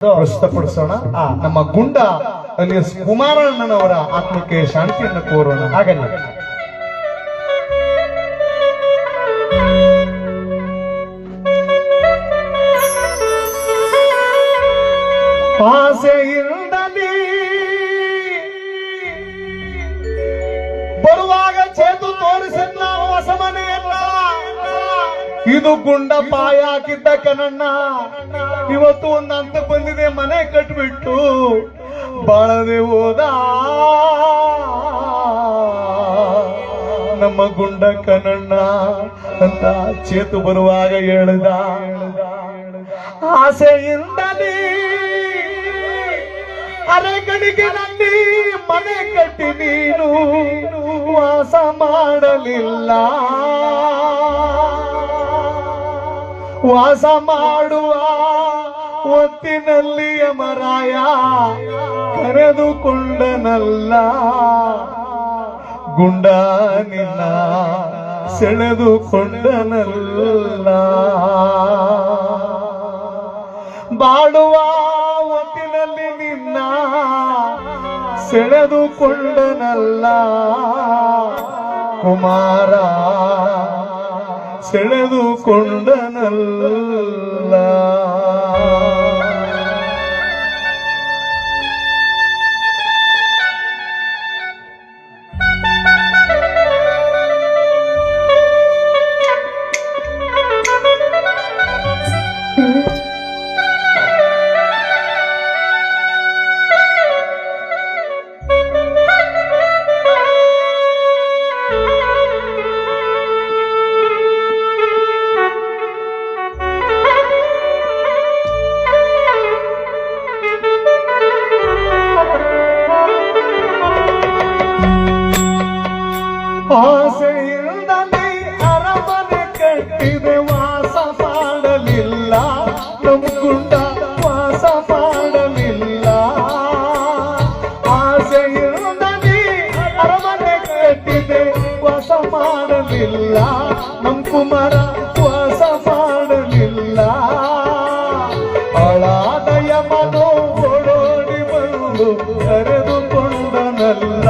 ಪ್ರಸ್ತುತಪಡಿಸೋಣ. ನಮ್ಮ ಗುಂಡ ಅಲಿಯಸ್ ಕುಮಾರಣ್ಣನವರ ಆತ್ಮಕ್ಕೆ ಶಾಂತಿಯನ್ನು ಕೋರೋಣ. ಆಗಲಿ. ಆಸೆಯಿಂದಲೇ ಬರುವಾಗ ಚೇತು ತೋರಿಸಿದ್ದ ಹೊಸ ಮನೆಯಲ್ಲ, ಇದು ಗುಂಡ ಪಾಯ ಹಾಕಿದ್ದ ಕನಣ್ಣ. ಇವತ್ತು ಒಂದು ಅಂತ ಬಂದಿದೆ, ಮನೆ ಕಟ್ಬಿಟ್ಟು ಬಾಳದೆ ಹೋದ ನಮ್ಮ ಗುಂಡ ಕನಣ್ಣ ಅಂತ ಚೇತು ಬರುವಾಗ ಹೇಳ್ದ. ಆಸೆಯಿಂದಲೇ ಅರೆಗಡಿಗೆನಲ್ಲಿ ಮನೆ ಕಟ್ಟಿ ನೀನು ವಾಸ ಮಾಡಲಿಲ್ಲ, ವಾಸ ಮಾಡುವ ಹೊತ್ತಿನಲ್ಲಿ ಯಮರಾಯ ಕರೆದುಕೊಂಡನಲ್ಲ, ಗುಂಡ ನಿನ್ನ ಸೆಳೆದುಕೊಂಡನಲ್ಲ. ಬಾಳುವ ಹೊತ್ತಿನಲ್ಲಿ ನಿನ್ನ ಸೆಳೆದುಕೊಂಡನಲ್ಲ, ಕುಮಾರ ಸೆಳೆದುಕೊಂಡನಲ್ಲ. ಆಸೆಯಿಂದಲೇ ಅರಮನೆ ಕಟ್ಟಿದೆ, ವಾಸ ಮಾಡಲಿಲ್ಲ ನಮ್ಮ ಗುಂಡ, ವಾಸ ಮಾಡಲಿಲ್ಲ. ಆಸೆಯಿಂದಲೇ ಅರಮನೆ ಕಟ್ಟಿದೆ, ವಾಸ ಮಾಡಲಿಲ್ಲ ನಮ್ಮ ಕುಮಾರ, ವಾಸ ಮಾಡಲಿಲ್ಲ. ಹಾಳಾದ ಯಮನು ಓಡೋಡಿ ಬಂದು ಕರೆದುಕೊಂಡನಲ್ಲ,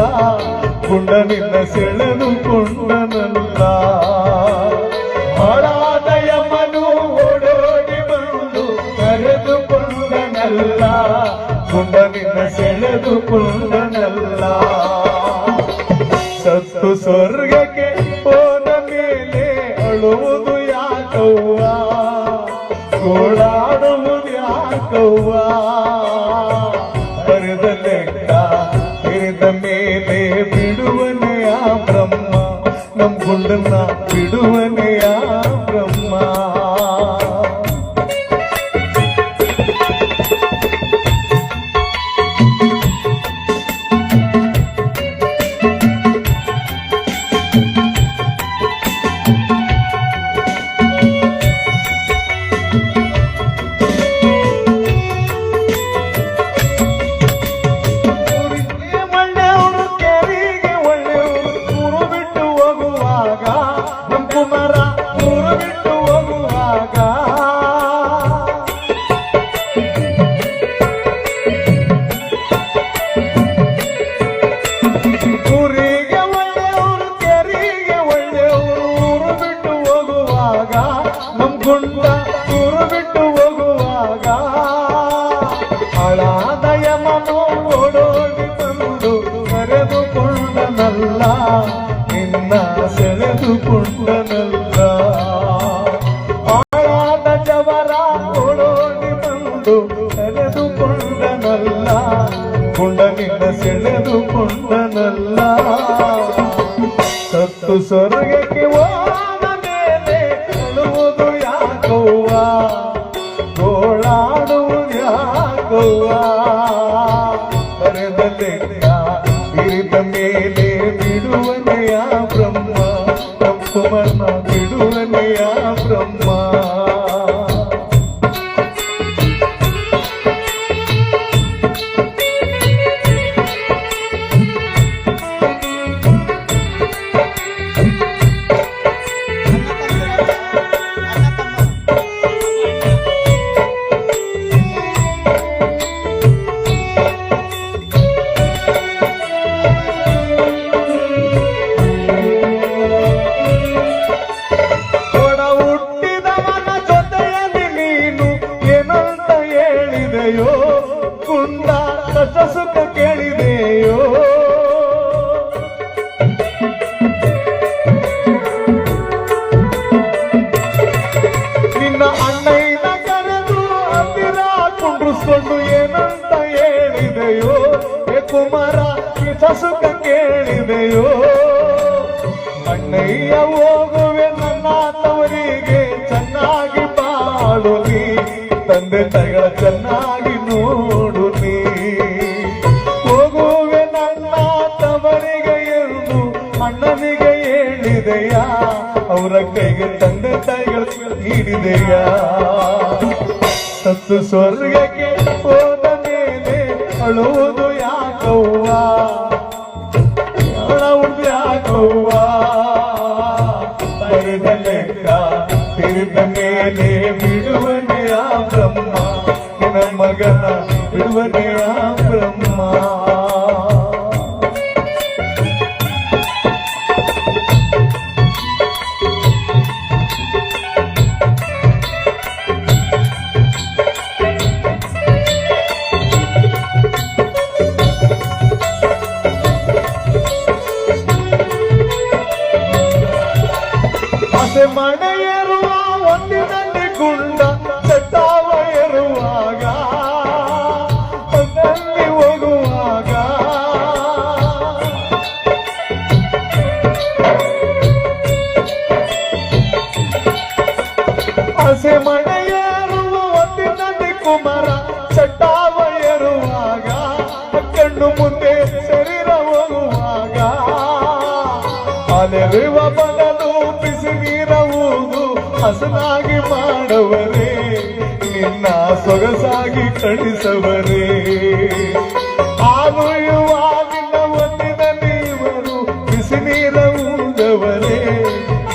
ಗುಂಡ ನಿನ್ನ ಸೆಳೆದುಕೊಂಡನಲ್ಲ. ಹಾಳಾದ ಯಮನು ಓಡೋಡಿ ಬಂದು ಕರೆದುಕೊಂಡನಲ್ಲ, ಗುಂಡ ನಿನ್ನ ಸೆಳೆದುಕೊಂಡನಲ್ಲ. ಸತ್ತು ಸ್ವರ್ಗಕ್ಕೆ ಹೋದ ಮೇಲೆ ಅಳುವುದು ಯಾಕವ್ವ, ಗೋಳಾಡುವುದು ಯಾಕವ್ವ. ಬರೆದ ಲೆಕ್ಕ ಹಿರಿದ ಮೇಲೆ ಬಿಡುವನೆಯ ಬ್ರಹ್ಮ, ನಮ್ ಗುಂಡನ್ನ ಬಿಡುವನೆಯ ಬ್ರಹ್ಮ. ಊರು ಬಿಟ್ಟು ಹೋಗುವಾಗ ಹಾಳಾದ ಯಮನು ಓಡೋಡಿ ಬಂದು ಕರೆದುಕೊಂಡನಲ್ಲ, ನಿನ್ನ ಸೆಳೆದುಕೊಂಡನಲ್ಲ. ಹಾಳಾದ ಜವರ ಓಡೋಡಿ ಬಂದು ಕರೆದುಕೊಂಡನಲ್ಲ, ಗುಂಡ ನಿನ್ನ ಸೆಳೆದುಕೊಂಡನಲ್ಲ. ಸತ್ತು ಸ್ವರ್ಗಕ್ಕೆ ಹೋದ ಮೇಲೆ ಅಳುವುದು ಯಾಕವ್ವ, ಗೋಳಾಡುವುದು ಯಾಕವ್ವ. ಬರೆದ ಲೆಕ್ಕ ಹಿರಿದ ಮೇಲೆ ಬಿಡುವನೆಯ ಬ್ರಹ್ಮ, ತಪ್ಪು ಮರ್ಮ ಬಿಡುವನೆಯ ಬ್ರಹ್ಮ. ಕೇಳಿದೆಯೋ ಕುಂಡ ಕಷ್ಟ ಸುಖ ಕೇಳಿದೆಯೋ ನಿನ್ನ ಅಣ್ಣಯ್ಯನ ಕರೆದು ಹತ್ತಿರ ಕುಂಡ್ರಿಸ್ಕೊಂಡು ಏನಂತ ಹೇಳಿದೆಯೋ ಏ ಕುಮಾರ ಕಷ್ಟ ಸುಖ ಕೇಳಿದೆಯೋ ಅಣ್ಣಯ್ಯ ಹೋಗುವೆ ನನ್ನ ತವರಿಗೆ ಚೆನ್ನಾಗಿ ಬಾಳು ನೀ ತಂದೆ ತಾಯಿಗಳ ಚೆನ್ನಾಗಿ ನೋಡು ನೀ ಹೋಗುವೆ ನನ್ನ ತವರಿಗೆ ಎಂದು ಅಣ್ಣನಿಗೆ ಹೇಳಿದೆಯಾ ಅವರ ಕೈಗೆ ತಂದೆ ತಾಯಿಗಳು ನೀಡಿದೆಯಾ ಸತ್ತು ಸ್ವರ್ಗಕ್ಕೆ ಹೋದ ಮೇಲೆ ಅಳುವುದು ಯಾಕವ್ವ ಅಳುವುದು ಯಾಕವ್ವ ಬರೆದ ಲೆಕ್ಕ ತಿರುದ ಮೇಲೆ ಬಿಡುವನೇ ಆ ಬ್ರಹ್ಮ ನಿನ್ನ ಮಗನ ಬಿಡುವನೇ ಆ ಬ್ರಹ್ಮ ಆಸೆ ಮಳೆಯೇರುವ ಒಂದಿನಲ್ಲಿ ಗುಂಡ ಚಟ್ಟಾವ ಏರುವಾಗ ಒಂದಲ್ಲಿ ಹೋಗುವಾಗ ಆಸೆ ಮಳೆಯೇರುವ ಒಂದಿನಲ್ಲಿ ಕುಮಾರ ಚಟ್ಟಾವ ಏರುವಾಗ ಕಣ್ಣು ಮುಂದೆ ಶರೀರ ಹೋಗುವಾಗ ಅಲೆರುವ ಬದಲು ಬಿಸಿ ನೀರವುದು ಹಸನಾಗಿ ಮಾಡವರೇ ನಿನ್ನ ಸೊಗಸಾಗಿ ಕಳಿಸವರೇ ಆಗುಯುವಾಗಿನ ಒಂದಿನಲ್ಲಿ ಇವರು ಬಿಸಿ ನೀರ ಊದವರೇ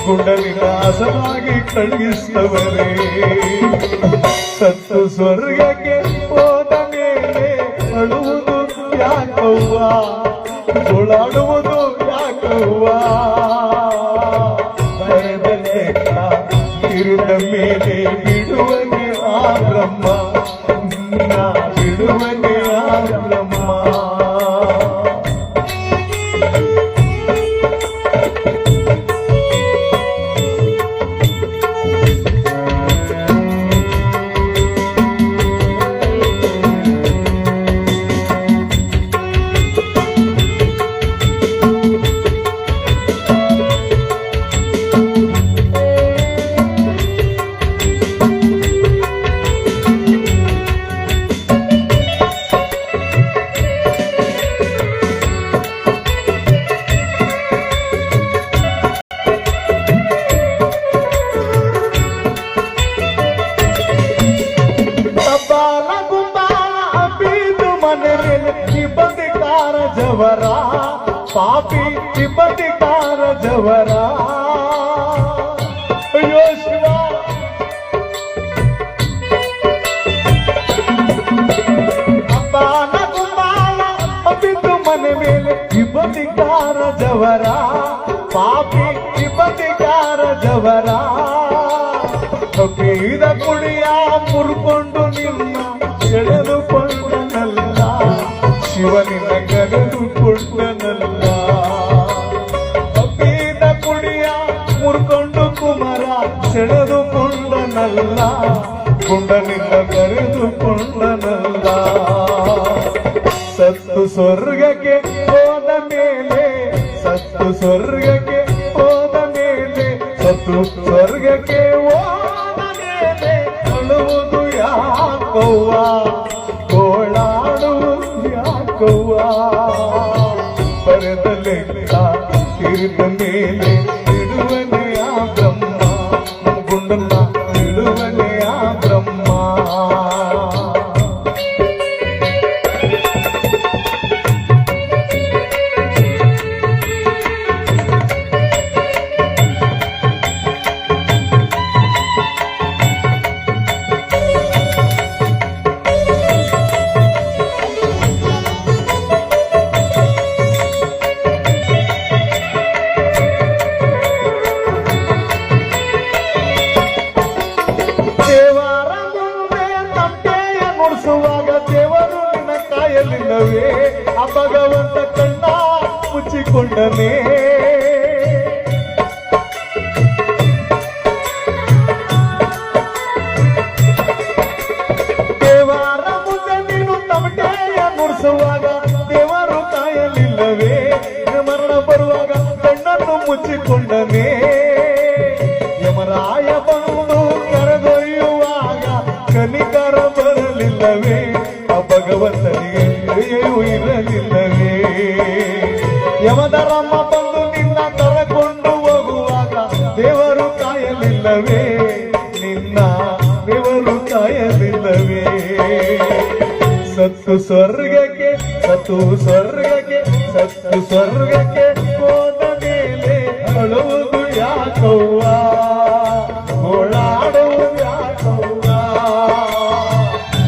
ಗುಂಡಲಿನ ಹಸನಾಗಿ ಕಳಿಸವರೇ ಸತ್ತು ಸ್ವರ್ಗಕ್ಕೆ ಹೋದ ಮೇಲೆ ಅಳುವುದು ಯಾಕವ್ವ ಗೋಳಾಡುವುದು ಯಾಕವ್ವ ಬರೆದ ಲೆಕ್ಕ ತಿರುದ ಮೇಲೆ ಬಿಡುವನೆ ಆ ಬ್ರಹ್ಮ ನಿನ್ನ ಬಿಡುವನೆ ಆ ಬ್ರಹ್ಮ ಜವರ ಪಾಪಿ ಇಬ್ಬದಿಕಾರ ಜವರ ಅಯ್ಯೋ ಶಿವ ಅಬ್ಬಾನ ಕುಂಬಾಲ ಅಬಿದ್ದು ಮನೆ ಮೇಲೆ ಇಬ್ಬದಿಕಾರ ಜವರ ಪಾಪಿ ಇಬ್ಬದಿಕಾರ ಜವರ ಕಬ್ಬಿದ ಕುಡಿಯ ಮುರ್ಕೊಂಡು ನಿನ್ನ ಎಳೆದುಕೊಂಡನಲ್ಲ ಶಿವನಿನ ಕರೆದುಕೊಂಡನಲ್ಲ ಕಬ್ಬಿದ ಕುಡಿಯ ಮುರ್ಕೊಂಡು ಕುಮಾರ ಸೆಳೆದುಕೊಂಡನಲ್ಲ ಗುಂಡನಿಂದ ಕರೆದುಕೊಂಡನಲ್ಲ ಸತ್ತು ಸ್ವರ್ಗಕ್ಕೆ ಹೋದ ಮೇಲೆ ಸತ್ತು ಸ್ವರ್ಗಕ್ಕೆ ಹೋದ ಮೇಲೆ ಸತ್ತು ಸ್ವರ್ಗಕ್ಕೆ ಹೋದ ಮೇಲೆ ಅಳುವುದು ಯಾಕವ್ವ ಗೋಳಾಡುವುದು ಯಾಕವ್ವ ಬರೆದ ಲೆಕ್ಕ ತಿರುದ ಮೇಲೆ ಬಿಡುವನೆ ಆ ಬ್ರಹ್ಮ ಗುಂಡನ್ನ ಬಿಡುವನೆ ಆ ಬ್ರಹ್ಮ ಕರೆದೊಯ್ಯುವಾಗ ದೇವರು ನಿನ್ನ ಕಾಯಲಿಲ್ಲವೇ ಆ ಭಗವಂತ ಕಣ್ಣ ಮುಚ್ಚಿಕೊಂಡನೇ ದೇವರ ಮುಂದೆ ನೀನು ತಮಟೆಯ ನುಡಿಸುವಾಗ ದೇವರು ಕಾಯಲಿಲ್ಲವೇ ಮರಣ ಬರುವಾಗ ಕಣ್ಣನ್ನು ಮುಚ್ಚಿಕೊಂಡನೇ ಯಮರಾಯ ಬಂದು ಕರೆದೊಯ್ಯುವಾಗ ಕನಿಕರ ಬರಲಿಲ್ಲವೇ ಆ ಭಗವಂತನಿಗೆ ದಯೆಯೂ ಇರಲಿಲ್ಲವೇ ಯಮಧರ್ಮ ಬಂದು ನಿನ್ನ ಕರೆಕೊಂಡು ಹೋಗುವಾಗ ದೇವರು ಕಾಯಲಿಲ್ಲವೇ ನಿನ್ನ ದೇವರು ಕಾಯಲಿಲ್ಲವೇ ಸತ್ತು ಸ್ವರ್ಗಕ್ಕೆ ಹೋದ ಮೇಲೆ ಅಳುವುದು ಯಾಕವ್ವ ಓಡಾಡುವುದು ಯಾಕವ್ವ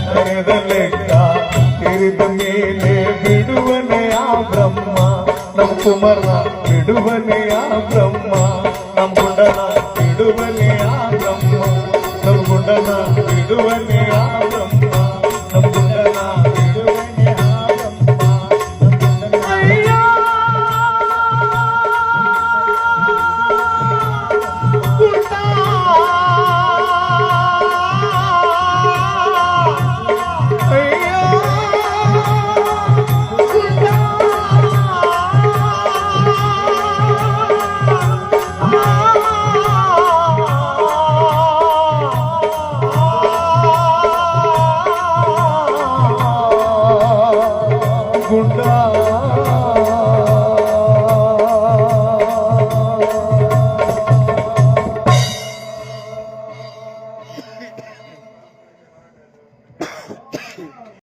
ಹಣದ ಲೆಕ್ಕ ತಿರಿದ ಮೇಲೆ ಬಿಡುವನೆ ಆ ಬ್ರಹ್ಮ ನಮ್ಮ ಕುಮಾರನ ಬಿಡುವನೆ ಆ ಬ್ರಹ್ಮ ನಮ್ಮ ಗುಂಡನ ಬಿಡುವನೆ